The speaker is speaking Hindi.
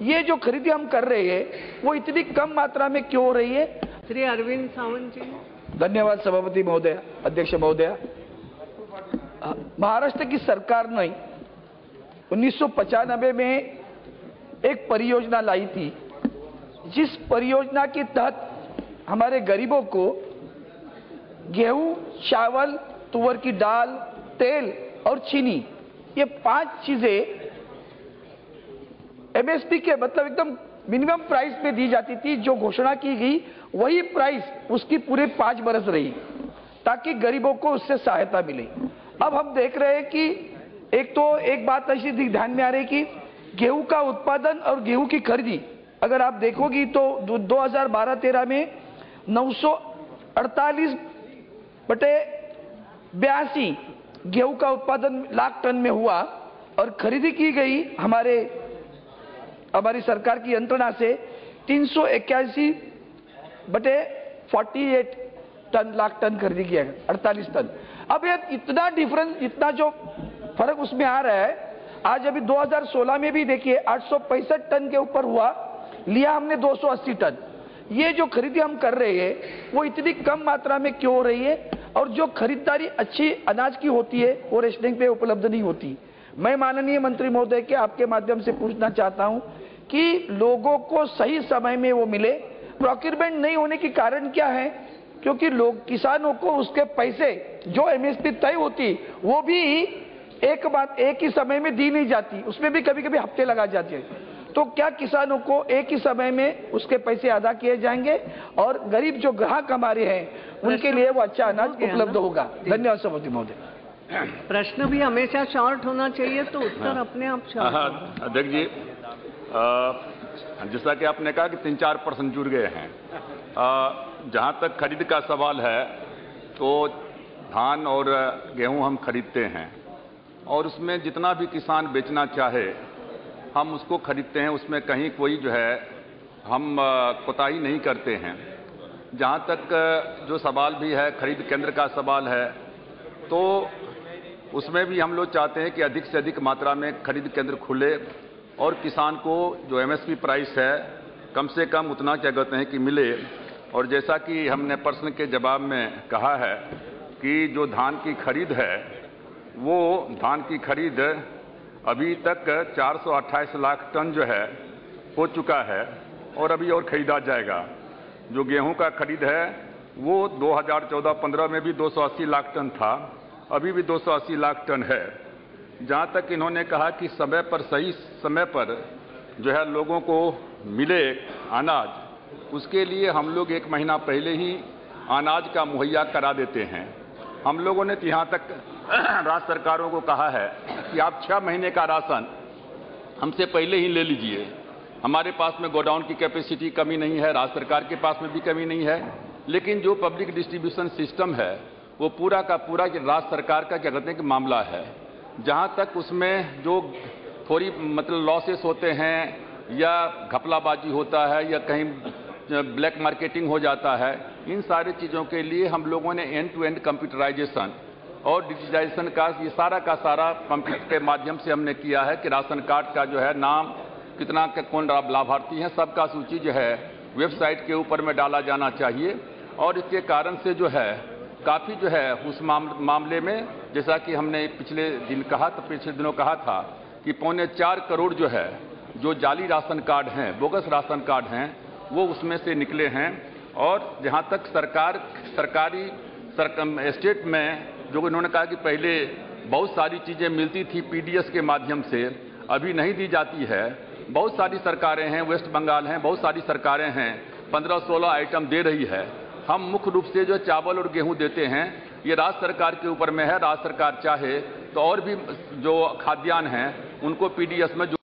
ये जो खरीदी हम कर रहे हैं वो इतनी कम मात्रा में क्यों हो रही है? श्री अरविंद सावंत जी। धन्यवाद सभापति महोदय, अध्यक्ष महोदय। महाराष्ट्र की सरकार ने 1995 में एक परियोजना लाई थी, जिस परियोजना के तहत हमारे गरीबों को गेहूं, चावल, तुअर की दाल, तेल और चीनी, ये 5 चीजें एमएसपी के मतलब एकदम मिनिमम प्राइस पे दी जाती थी। जो घोषणा की गई वही प्राइस उसकी पूरे 5 बरस रही, ताकि गरीबों को उससे सहायता मिले। अब हम देख रहे हैं कि एक बात ऐसी ध्यान में आ रही कि गेहूं का उत्पादन और गेहूं की खरीदी अगर आप देखोगी तो 2012-13 में 948/82 गेहूं का उत्पादन लाख टन में हुआ और खरीदी की गई हमारी सरकार की यंत्रणा से 381/48 लाख टन खरीदी किया गया, 48 टन। अब ये इतना डिफरेंस, इतना जो फर्क उसमें आ रहा है। आज अभी 2016 में भी देखिए 865 टन के ऊपर हुआ, लिया हमने 280 टन। ये जो खरीदी हम कर रहे हैं वो इतनी कम मात्रा में क्यों हो रही है? और जो खरीदारी अच्छी अनाज की होती है वो रेशनिंग पे उपलब्ध नहीं होती। मैं माननीय मंत्री महोदय के आपके माध्यम से पूछना चाहता हूं कि लोगों को सही समय में वो मिले। प्रोक्योरमेंट नहीं होने के कारण क्या है? क्योंकि किसानों को उसके पैसे जो एमएसपी तय होती वो भी एक ही समय में दी नहीं जाती, उसमें भी कभी कभी हफ्ते लगा जाते हैं। तो क्या किसानों को एक ही समय में उसके पैसे अदा किए जाएंगे और गरीब जो ग्राहक हमारे हैं उनके लिए वो अच्छा अनाज उपलब्ध होगा? धन्यवाद सभापति महोदय। प्रश्न भी हमेशा शॉर्ट होना चाहिए तो उत्तर अपने आप शॉर्ट। अध्यक्ष जी, जैसा कि आपने कहा कि 3-4% जुड़ गए हैं। जहां तक खरीद का सवाल है तो धान और गेहूं हम खरीदते हैं और उसमें जितना भी किसान बेचना चाहे हम उसको खरीदते हैं, उसमें कहीं कोई जो है हम कोताही नहीं करते हैं। जहां तक जो सवाल भी है खरीद केंद्र का सवाल है तो उसमें भी हम लोग चाहते हैं कि अधिक से अधिक मात्रा में खरीद केंद्र खुले और किसान को जो एमएसपी प्राइस है कम से कम उतना क्या कहते हैं कि मिले। और जैसा कि हमने प्रश्न के जवाब में कहा है कि जो धान की खरीद है वो धान की खरीद अभी तक 428 लाख टन जो है हो चुका है और अभी और खरीदा जाएगा। जो गेहूं का खरीद है वो 2014-15 में भी 280 लाख टन था, अभी भी 280 लाख टन है। जहां तक इन्होंने कहा कि समय पर सही समय पर जो है लोगों को मिले अनाज, उसके लिए हम लोग 1 महीना पहले ही अनाज का मुहैया करा देते हैं। हम लोगों ने यहाँ तक राज्य सरकारों को कहा है कि आप 6 महीने का राशन हमसे पहले ही ले लीजिए। हमारे पास में गोडाउन की कैपेसिटी कमी नहीं है, राज्य सरकार के पास में भी कमी नहीं है, लेकिन जो पब्लिक डिस्ट्रीब्यूशन सिस्टम है वो पूरा का पूरा राज्य सरकार का क्या कहते हैं कि मामला है। जहाँ तक उसमें जो थोड़ी मतलब लॉसेस होते हैं या घपलाबाजी होता है या कहीं ब्लैक मार्केटिंग हो जाता है, इन सारी चीज़ों के लिए हम लोगों ने एंड टू एंड कंप्यूटराइजेशन और डिजिटाइजेशन का ये सारा का सारा कंप्यूटर के माध्यम से हमने किया है कि राशन कार्ड का जो है नाम कितना कौन लाभार्थी हैं सबका सूची जो है वेबसाइट के ऊपर में डाला जाना चाहिए। और इसके कारण से जो है काफ़ी जो है उस मामले में जैसा कि हमने पिछले दिनों कहा था कि 4.25 करोड़ जो है जो जाली राशन कार्ड हैं, बोगस राशन कार्ड हैं, वो उसमें से निकले हैं। और जहाँ तक सरकारी स्टेट में जो इन्होंने कहा कि पहले बहुत सारी चीज़ें मिलती थी पीडीएस के माध्यम से, अभी नहीं दी जाती है। बहुत सारी सरकारें हैं, वेस्ट बंगाल हैं, बहुत सारी सरकारें हैं 15-16 आइटम दे रही है। हम मुख्य रूप से जो चावल और गेहूं देते हैं ये राज्य सरकार के ऊपर में है। राज्य सरकार चाहे तो और भी जो खाद्यान्न हैं उनको पीडीएस में